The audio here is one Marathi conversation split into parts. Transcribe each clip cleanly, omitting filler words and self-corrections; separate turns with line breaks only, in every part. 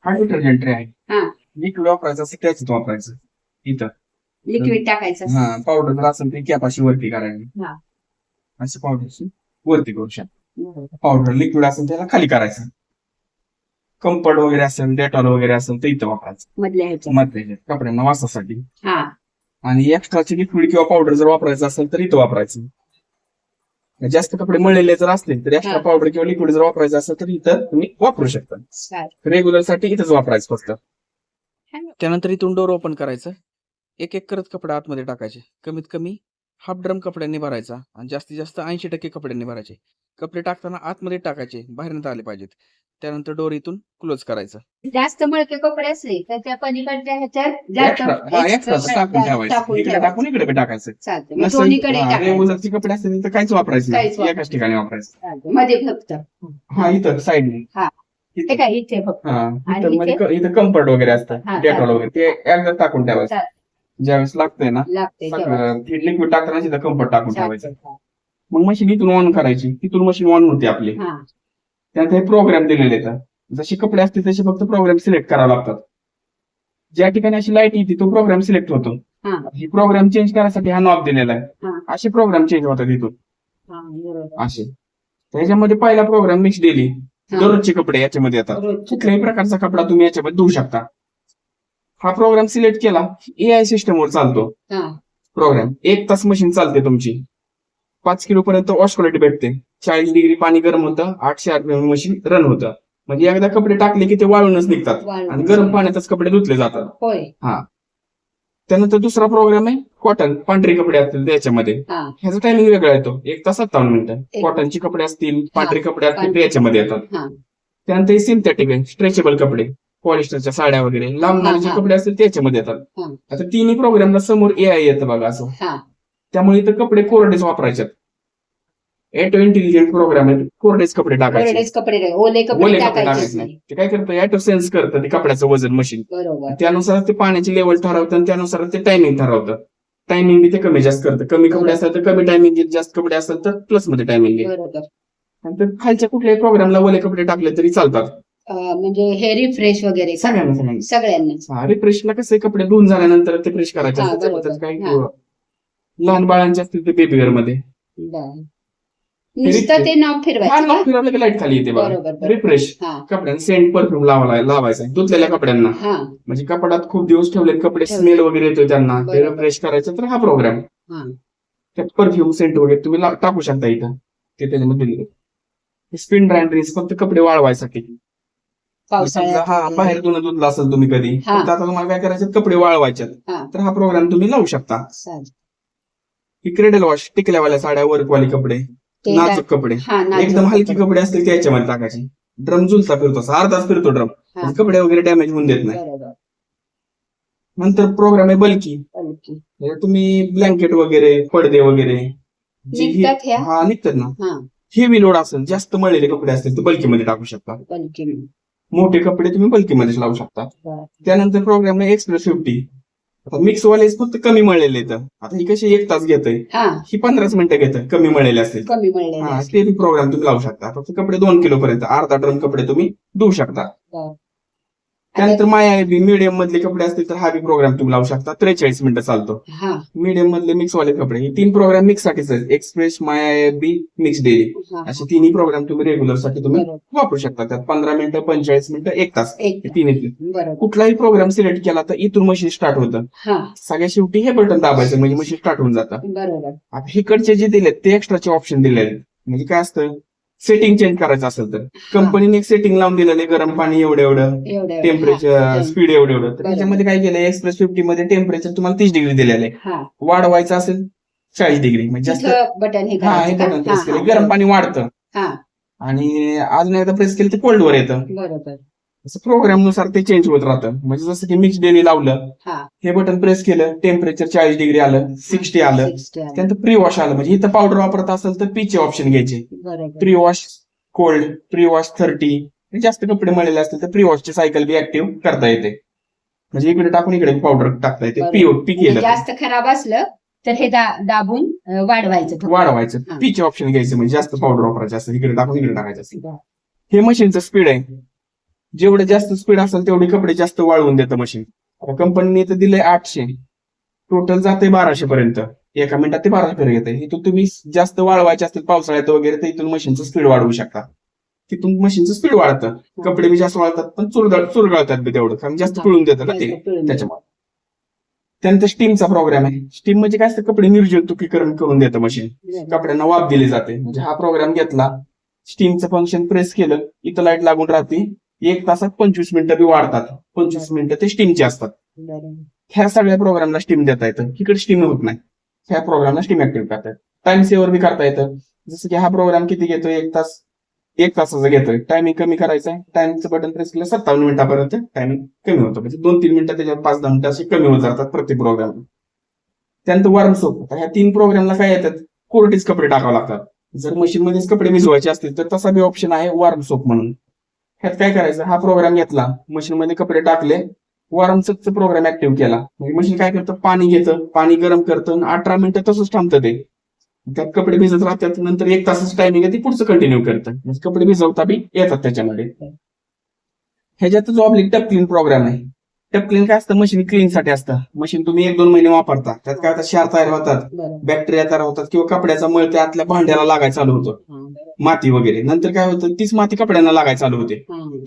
हा डिटर्जंट ट्रे आहे.
हा
लिक्विड वापरायचं असेल त्याच्यात वापरायचं इथं.
लिक्विड टाकायचं असतं.
हा पावडर जर असेल तर कॅपाशी वरती करायची.
हा
अशी पावडरची वरती करू शकता.
बरोबर.
पावडर लिक्विड असेल त्याला खाली करायचं. कम्फर्ट वगैरे असेल डेटॉल वगैरे असेल तर इथं वापरायचं
मधल्या ह्याच्यात.
मधल्या कपड्यांना वासासाठी.
हा
आणि एक्स्ट्राचे लिक्विड किंवा पावडर जर वापरायचं असेल तर इथं वापरायचं. जास्त कपडे मळलेले जर असतील तर एक्स्ट्रा
हा.
पावडर किंवा लिक्विड जर वापरायचं असेल तर इथं तुम्ही वापरू शकता.
चालेल.
रेग्युलर साठी इथंच वापरायचं फक्त.
त्यानंतर इथून डोर ओपन करायचं. एक एक करत कपडे आतमध्ये टाकायचे. कमीत कमी हाफ ड्रम कपड्यांनी भरायचा आणि जास्तीत जास्त 80% कपड्यांनी भरायचे. कपडे टाकताना आतमध्ये टाकायचे, बाहेरनं आले पाहिजेत. त्यानंतर डोर इथून क्लोज करायचं.
जास्त मळके कपडे असले तर त्या पलीकडच्या ह्याच्यात जास्त
एक्स्ट्रा टाकून ठेवायचं. इकडे टाकून इकडे बी टाकायचं.
चालतं. मग दोन्हीकडे टाकायचं.
रेग्युलरचे कपडे असतील तर काहीच वापरायचं
काहीच
नाही. एकाच ठिकाणी वापरायचं.
चालतं. मध्ये फक्त
हा इथं साईडने.
हा. ते काय इथे फक्त.
हा
आणि
इथं मध्ये इथं कम्फर्ट वगैरे असतं.
हा,
डेटॉल
चालेल.
वगैरे ते एकदा टाकून ठेवायचं.
चालेल.
ज्यावेळेस लागतंय ना
लागते तेव्हा.
लिक्विड टाकताना तिथं कम्फर्ट टाकून ठेवायचं.
चालतं.
मग मशीन इथून ऑन करायची. तिथून मशीन ऑन होते आपली.
हा
त्यात हे प्रोग्राम दिलेले आहेत. जसे कपडे असतील तसे फक्त प्रोग्राम सिलेक्ट करावे लागतात. ज्या ठिकाणी अशी लाईट येते तो प्रोग्राम सिलेक्ट होतो.
हा
ही प्रोग्राम चेंज करायसाठी हा नॉब दिलेला आहे.
हा
असे प्रोग्राम चेंज होतात इथून
हा बरोबर.
असे. त्याच्यामध्ये पहिला प्रोग्राम मिक्स डेली
हा.
दररोजचे कपडे याच्यामध्ये येतात.
रोजचे.
कुठल्याही प्रकारचा कपडा तुम्ही याच्यामध्ये धुवू शकता. हा प्रोग्राम सिलेक्ट केला एआय सिस्टमवर चालतो
हा
प्रोग्राम. 1 तास मशीन चालते तुमची. 5 किलो पर्यंत वॉश क्वालिटी भेटते. 40 डिग्री पाणी गरम होतं. 800 RPM मशीन रन होतं. म्हणजे एकदा कपडे टाकले की ते वाळूनच निघतात
वाळून.
आणि गरम पाण्यातच कपडे धुतले जातात.
होय.
त्यानंतर दुसरा प्रोग्राम आहे कॉटन. पांढरे कपडे असतील त्याच्यामध्ये
हा
ह्याचा टायमिंग वेगळा येतो. 1 तास 57 मिनिटं.
एक-
कॉटनचे कपडे असतील पांढरे कपडे असतील
पांढरे.
ते याच्यामध्ये येतात.
हा
त्यानंतर सिंथेटिक आहे स्ट्रेचेबल कपडे. पॉलिस्टरच्या साड्या वगैरे लांबणारे जे
हा.
कपडे असतील त्याच्यामध्ये येतात.
हा.
आता तिन्ही प्रोग्रामला समोर एआय येतं बघा असं.
हा
त्यामुळे इथं कपडे कोरडेच वापरायचे. ॲटो इंटेलिजंट प्रोग्राम आहे. कोरडेच कपडे टाकायचे.
कोरडेच कपडे नाही. ओले
ओले
कपडे
कपडे
टाकायचेच
टाकायचे
नाही.
नाही. ते काय करतं ॲटो सेन्स करतं ते कपड्याचं वजन मशीन.
बरोबर.
त्यानुसार ते पाण्याची लेवल ठरवतं आणि त्यानुसार ते टायमिंग ठरवतं. टायमिंग बी ते कमी जास्त करतं. कमी कपडे असेल तर कमी टायमिंग येईल. जास्त कपडे असेल तर प्लस मध्ये टायमिंग येईल.
बरोबर.
नंतर खालच्या कुठल्याही प्रोग्रामला ओले कपडे टाकले तरी चालतात.
म्हणजे हे रिफ्रेश वगैरे का?
सगळ्यांना
सगळ्यांना.
रिफ्रेशला कसं कपडे धुवून झाल्यानंतर ते फ्रेश करायचे
हा,
असतात.
बरोबर.
त्याच्यात काही
हा.
लहान बाळांचे असतील ते बेबी वेअर मध्ये
बरं. नुसतं ते नाव
हा
फिरवायचं
नाव
का?
फिरवलं की लाईट खाली येते बघा.
बरोबर बरोबर.
रिफ्रेश
हा
कपड्यांना सेंट परफ्यूम लावायचा धुतलेल्या कपड्यांना.
हा
म्हणजे कपड्यात खूप दिवस ठेवलेत कपडे
ठेवले.
स्मेल वगैरे येतो त्यांना ते
बरोबर.
रिफ्रेश करायचं तर हा प्रोग्राम.
हा
त्यात परफ्यूम सेंट वगैरे तुम्ही टाकू शकता इथं. ते त्याच्यामध्ये दिलेलं. स्पिन ड्रायन फक्त कपडे वाळवायसाठी. समजा
पावसाळ्यात
हा
वगैरे.
बाहेर धुतला असेल तुम्ही कधी
हा.
फक्त आता तुम्हाला काय करायचं कपडे वाळवायचे
हा
तर हा प्रोग्राम तुम्ही लावू शकता.
चालेल.
ही क्रेडल वॉश टिकल्यावाल्या साड्या वर्कवाले कपडे
ते
नाजूक कपडे
हा नाजूक
एकदम हलकी
कपडे.
कपडे असतील त्याच्यामध्ये टाकायचे. ड्रम झुलता फिरतो असा अर्धा तास फिरतो ड्रम.
हा.
कपडे वगैरे डॅमेज होऊन देत नाही.
बरोबर.
नंतर प्रोग्राम आहे बल्की.
हलकी.
म्हणजे तुम्ही ब्लँकेट वगैरे पडदे वगैरे जे
निघतात ह्या?
हा निघतात ना.
हा
हेवी लोड असेल जास्त मळलेले कपडे असतील तर बल्कीमध्ये टाकू शकता.
हलकी.
मोठे कपडे तुम्ही बल्कीमध्येच लावू शकता.
बरं.
त्यानंतर प्रोग्राम आहे एक्सप्रेस 50. आता मिक्स वाले फक्त कमी मळलेले येतं. आता ही कशी 1 तास घेतोय
हा
ही 15 मिनिटं घेतं कमी मळलेले असतील.
कमी मिळले.
हा ते प्रोग्राम तुम्ही लावू शकता. फक्त कपडे 2 किलो पर्यंत अर्धा ड्रम कपडे तुम्ही धुवू शकता. त्यानंतर माया मीडियम मधले कपडे असतील तर हा बी प्रोग्राम तुम्ही लावू शकता. 43 मिनिटं चालतो.
हा
मीडियम मधले मिक्स वाले कपडे हे 3 प्रोग्राम मिक्स साठीच आहेत. एक्सप्रेस माया बी मिक्स डेली
हा.
असे तिन्ही प्रोग्राम तुम्ही रेग्युलर साठी तुम्ही
बरोबर.
वापरू शकता. त्यात 15 मिनिटं 45 मिनिटं 1 तास
एक
हे तिन्ही.
बरोबर.
कुठलाही प्रोग्राम सिलेक्ट केला तर इथून मशीन स्टार्ट होतं.
हा
सगळ्या शेवटी हे बटन दाबायचं म्हणजे मशीन स्टार्ट होऊन जातं.
बरोबर.
आता हिकडचे जे दिलेत ते एक्स्ट्राचे ऑप्शन दिलेले आहेत. म्हणजे काय असतं सेटिंग चेंज करायचं असेल तर कंपनीने एक सेटिंग लावून दिलेलं गरम पाणी एवढं
एवढं
टेम्परेचर
हा.
स्पीड एवढं तर
बरोबर.
त्याच्यामध्ये काय केलंय एक्सप्रेस 50 मध्ये टेम्परेचर तुम्हाला 30 डिग्री दिलेलं आहे.
हा
वाढवायचं असेल 40 डिग्री म्हणजे जास्त
तिथं बटन हे
हा हे
करायचं
बटन
का?
प्रेस
हा,
केलं
हा.
गरम पाणी वाढतं
हा
आणि अजून एकदा प्रेस केलं ते कोल्ड वर येतं.
बरोबर.
असं प्रोग्राम नुसार ते चेंज होत राहतं. म्हणजे जसं की मिक्स डेली लावलं
हा
हे बटन प्रेस केलं टेम्परेचर 40 डिग्री आलं 60 आलं
60 आलं.
त्यानंतर प्री वॉश आलं म्हणजे इथं पावडर वापरत असेल तर पीचे ऑप्शन घ्यायचे.
बरोबर.
Pre wash cold pre wash 30 जास्त कपडे मळलेले असतील तर प्री वॉशची सायकल बी ऍक्टिव्ह करता येते. म्हणजे इकडे टाकून इकडे पावडर टाकता येते. पी
म्हणजे
केलं
जास्त खराब असलं तर हे दाबून वाढवायचं फक्त.
वाढवायचं.
हा.
पीचे ऑप्शन घ्यायचे म्हणजे जास्त पावडर वापरायचे असतं इकडे टाकून इकडे टाकायचं असतं. हे मशीनचं स्पीड आहे जेवढं जास्त स्पीड असेल तेवढे कपडे जास्त वाळवून देतं मशीन. कंपनीने तर दिलंय 800, टोटल जाते 1200 पर्यंत. एका मिनिटात ते 1200 पर्यंत येते. इथून तुम्ही जास्त वाळवायचे असतील पावसाळ्यात वगैरे तर इथून मशीनचं स्पीड वाढवू शकता. तिथून मशीनचं स्पीड वाढतं. कपडे बी जास्त वाळतात पण चुरगळतात बी तेवढं, कारण जास्त पिळून देतं ना ते त्याच्यामुळे. त्यानंतर स्टीमचा प्रोग्राम आहे. स्टीम म्हणजे काय असतं, कपडे निर्जंतुकीकरण करून देतं मशीन. कपड्यांना वाफ दिली जाते. म्हणजे हा प्रोग्राम घेतला, स्टीमचं फंक्शन प्रेस केलं, इथं लाईट लागून राहते. 1 तासात 25 मिनिटं बी वाढतात. 25 मिनिटं ते स्टीमचे असतात. ह्या सगळ्या प्रोग्रामला स्टीम देता येतं. इकडे स्टीम होत नाही, ह्या प्रोग्रामला स्टीम ऍक्टिव्ह करतात. टाइम सेव्हर बी करता येतं. जसं की हा प्रोग्राम किती घेतोय, 1 तासाचा घेतोय. टायमिंग कमी करायचं आहे, टाइमचं बटन प्रेस केलं 57 मिनिटापर्यंत टायमिंग कमी होतं. म्हणजे 2-3 मिनिटं त्याच्यावर 5-10 मिनिटं असे कमी होत जातात प्रत्येक प्रोग्राम. त्यानंतर वॉर्म सोप. ह्या 3 प्रोग्रामला काय येतात, कोरडीच कपडे टाकावे लागतात. जर मशीन मध्येच कपडे भिजवायचे असतील तर तसा बी ऑप्शन आहे वॉर्म सोप म्हणून. ह्यात काय करायचं, हा प्रोग्राम घेतला, मशीन मध्ये कपडे टाकले, वॉर्म सोपचा प्रोग्राम ऍक्टिव्ह केला. म्हणजे मशीन काय करतं, पाणी घेतं, पाणी गरम करतं, 18 मिनिटं तसंच थांबतं ते. त्यात कपडे भिजत राहतात. नंतर 1 तासाचं टायमिंग आहे, ते पुढचं कंटिन्यू करतं. म्हणजे कपडे भिजवता बी येतात त्याच्यामध्ये. ह्याच्यात जो आपली टप क्लीन प्रोग्राम आहे. टप क्लीन काय असतं, मशीन क्लीन साठी असतं. मशीन तुम्ही 1-2 महिने वापरता, त्यात काय होतं, क्षार तयार होतात, बॅक्टेरिया तयार होतात, किंवा कपड्याचा मळ त्या आतल्या भांड्याला लागायला चालू होतं, माती वगैरे. नंतर काय होतं, तीच माती कपड्यांना लागायला चालू होते.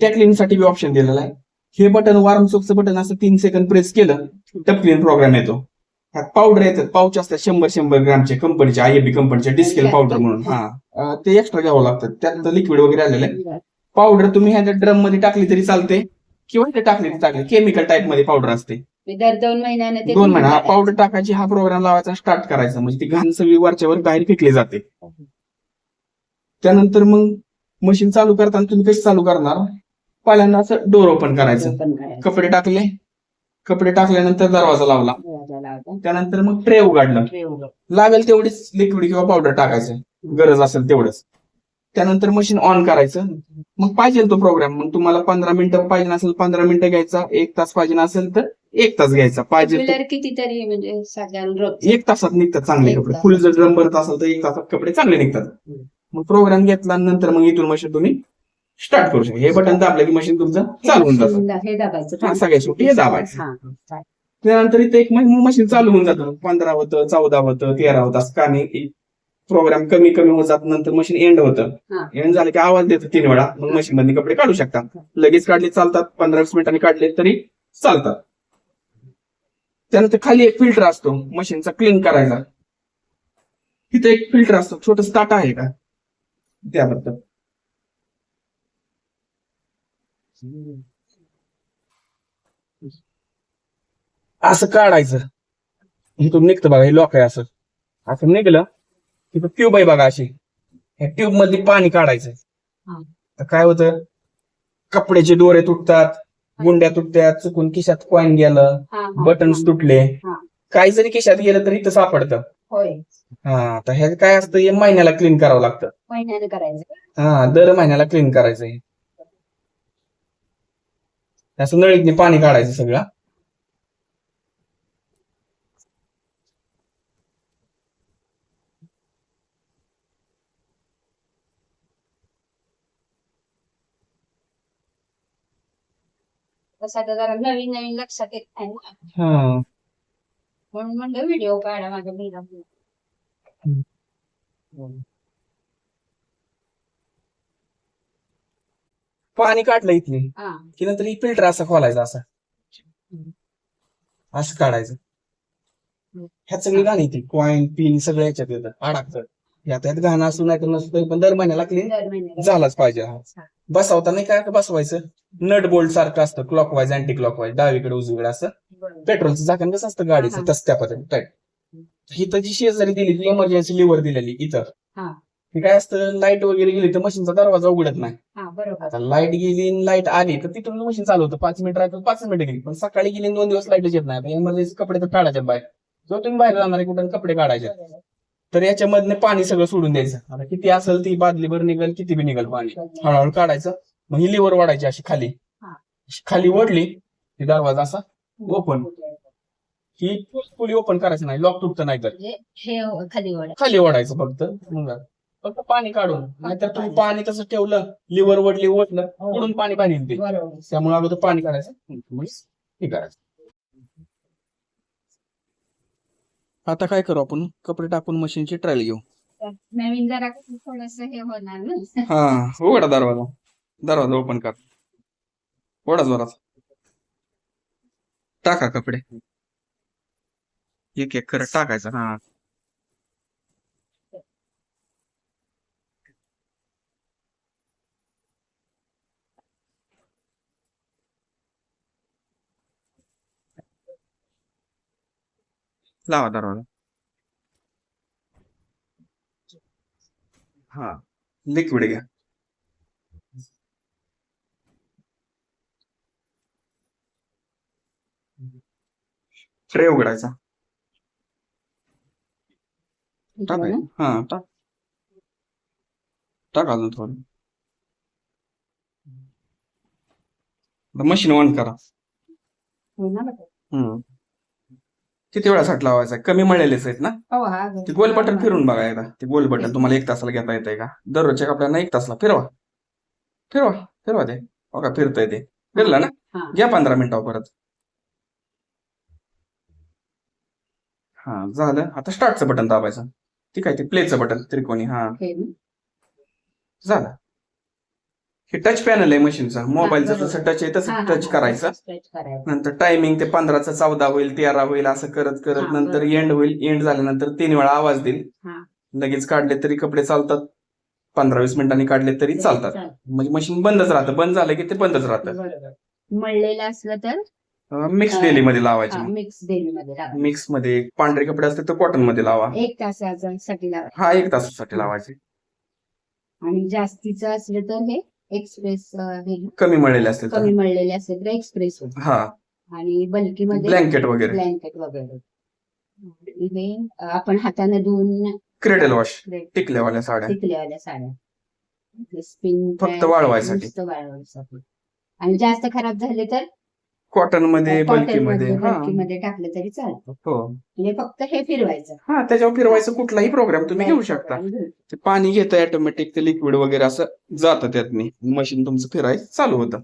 त्या क्लीन साठी बी ऑप्शन दिलेला आहे. हे बटन, वॉर्म सोपचं बटन असं 3 सेकंद प्रेस केलं, टप क्लीन प्रोग्राम येतो. ह्यात पावडर येतात, पाऊच असतात 100-100 ग्रामचे, कंपनीचे, IFB कंपनीचे डिस्केल पावडर म्हणून. ते एक्स्ट्रा घ्यावं लागतं. त्यात लिक्विड वगैरे आलेलं आहे. पावडर तुम्ही ह्या ड्रम मध्ये टाकली तरी चालते, किंवा इथे टाकली तरी चालते. केमिकल टाईप मध्ये पावडर असते.
दर 2 महिन्याने ते
2 महिने पावडर टाकायची, हा प्रोग्राम लावायचा, स्टार्ट करायचा. म्हणजे ती घाण सगळी वरच्यावर बाहेर फेकली जाते. त्यानंतर मग मशीन चालू करताना तुम्ही कसं चालू करणार, पहिल्यांदा असं डोर ओपन करायचं. कपडे टाकले, कपडे टाकल्यानंतर दरवाजा लावला. त्यानंतर मग ट्रे उघडलं, लागेल तेवढीच लिक्विड किंवा पावडर टाकायचं, गरज असेल तेवढंच. त्यानंतर मशीन ऑन करायचं. मग पाहिजे तो प्रोग्राम, मग तुम्हाला 15 मिनिटं पाहिजे असेल 15 मिनिटं घ्यायचा, 1 तास पाहिजे असेल तर 1 तास घ्यायचा. पाहिजे तर
कितीतरी म्हणजे साधारण
1 तासात निघतात चांगले कपडे. फुल जर ड्रम भरत असेल तर 1 तासात कपडे चांगले निघतात. मग प्रोग्राम घेतला नंतर मग इथून मशीन तुम्ही स्टार्ट करू शकता. हे बटन दाबलं की मशीन तुमचं चालू होऊन जातं.
हे दाबायचं,
सगळ्या शेवटी हे दाबायचं. त्यानंतर इथे एक मशीन चालू होऊन जातं. 15 होतं, 14 होतं, 13 होतं, असं का नाही. प्रोग्राम कमी कमी होत जात, नंतर मशीन एंड होतं. एंड झालं की आवाज देतं 3 वेळा. मग मशीन मध्ये कपडे काढू शकता. लगेच काढले चालतात, 15-20 मिनिटांनी काढले तरी चालतात. त्यानंतर खाली एक फिल्टर असतो मशीनचा क्लीन करायचा. तिथे एक फिल्टर असतो, छोटस ताटा आहे का त्याबद्दल. असं काढायचं, इथून निघतं बघा, हे लॉक आहे. असं असं निघलं तिथं ट्यूब आहे बघा अशी, ह्या ट्यूब मध्ये पाणी काढायचं. तर काय होतं, कपड्याचे दोरे तुटतात, गुंड्या तुटतात, चुकून खिशात कॉइन गेलं, बटन्स तुटले, काही जरी खिशात गेलं तरी इथं सापडतं. तर हे काय असतं, हे महिन्याला क्लीन करावं लागतं.
महिन्याने करायचं.
दर महिन्याला क्लीन करायचं. असं नळीतने पाणी काढायचं सगळं.
जरा नवीन नवीन लक्षात येत नाही, म्हणून म्हणलं व्हिडिओ काढा माझ्या मुलीला.
पाणी काढलं इथले की नंतर ही फिल्टर असं खोलायचं, असं काढायचं. ह्यात सगळी घाण येते, कॉइन पिन सगळं ह्याच्यात येतं, अडकतं. यात घाण असू नाही तर नसतं, पण दर महिन्याला क्लीन झालाच पाहिजे. बसवता नाही काय बसवायचं, नट बोल्ट सारखं असतं, क्लॉकवाईज अँटी क्लॉकवाईज, डावीकडे उजवीकडे असं. पेट्रोलचं झाकण कसं असतं गाडीचं, तसं त्या पद्धतीने. इथं जी शेजारी दिली ती इमर्जन्सी लिव्हर दिलेली इथं, ती काय असतं, लाईट वगैरे गेली तर मशीनचा दरवाजा उघडत नाही. आता लाईट गेली, लाईट आली तर तिथून मशीन चालू होतं. 5 मिनिट राहतं, 5 मिनिटं गेली. पण सकाळी गेली 2 दिवस लाईटच येत नाही. इमर्जन्सी कपडे तर काढायचे बाहेर, जो तुम्ही बाहेर जाणार आहे कुठे कपडे काढायचे, तर याच्यामधनं पाणी सगळं सोडून द्यायचं. आता किती असेल ती बादलीभर निघल, किती बी निघल पाणी, हळूहळू काढायचं. मग ही लिव्हर वाढायची अशी खाली ओढली की दरवाजा असा ओपन. ही फुली ओपन करायचं नाही, लॉक तुटतं नाही तर
खाली
खाली ओढायचं फक्त. फक्त पाणी काढून, नाहीतर तुम्ही पाणी तसं ठेवलं, लिव्हर वडली ओतलं, पुढून पाणी येते.
बरोबर.
त्यामुळे अगोदर पाणी काढायचं, मग हे करायचं.
आता काय करू आपण, कपडे टाकून मशीनची ट्रायल घेऊ.
नवीन जरा थोडस हे होणार ना.
हा, उघडा दरवाजा ओपन कर, उघडा जोरात, टाका कपडे, एक एक करत टाकायचं. हा, लावा दरवाजा. हा, लिक्विड घ्या. ट्रे उघडायचा, टाकाय. हा, टाक अजून थोडं. मशीन ऑन करा. किती वेळासाठी लावायचा? कमी मळलेलेच आहेत ना? ते गोल बटन फिरून बघा एकदा. ते गोल बटन तुम्हाला 1 तासाला घेता येतंय का? दररोजच्या कपड्यांना 1 तासाला फिरवा ते. बघा फिरतंय ते. फिरलं ना? घ्या 15 मिनिटावर परत. हा, झालं. आता स्टार्टचं बटन दाबायचं. ठीक आहे, ते प्लेचं बटन त्रिकोणी. हा, झालं. हे टच पॅनल आहे मशीनचा. मोबाईलचं जसं टच आहे तसं टच करायचं. नंतर टायमिंग ते 15चं 14 होईल, 13 होईल, असं करत करत नंतर एंड होईल. एंड झाल्यानंतर 3 वेळा आवाज देईल. लगेच काढले तरी कपडे चालतात, 15-20 मिनिटांनी काढले तरी चालतात. म्हणजे मशीन बंदच राहतं. बंद झालं की ते बंदच राहतं.
मळलेलं असलं तर
मिक्स डेली मध्ये लावायचे.
मिक्स डेली मध्ये
मिक्स मध्ये पांढरे कपडे असते तर कॉटन मध्ये लावा.
1 तासासाठी लावायचं.
हा, 1 तासासाठी लावायचे.
आणि जास्तीचं असलं तर हे एक्सप्रेस
कमी मळलेले असते
कमी मळलेले असले तर एक्सप्रेस होते.
हा,
आणि बल्की मध्ये
ब्लँकेट वगैरे
हे आपण हाताने धुवून
क्रेडल वॉश, टिकल्यावाल्या साड्या,
टिकल्यावाल्या साड्या स्पिन
फक्त वाळवायसाठी.
आणि जास्त खराब झाले तर
कॉटन मध्ये, बल्की मध्ये.
मध्ये टाकलं तरी चालतं.
हो,
म्हणजे फक्त हे फिरवायचं.
हा, त्याच्यावर फिरवायचं. कुठलाही प्रोग्राम तुम्ही घेऊ शकता. ते पाणी घेतं ऑटोमॅटिक, ते लिक्विड वगैरे असं जातं त्यातनी, मशीन तुमचं फिरायचं चालू होतं.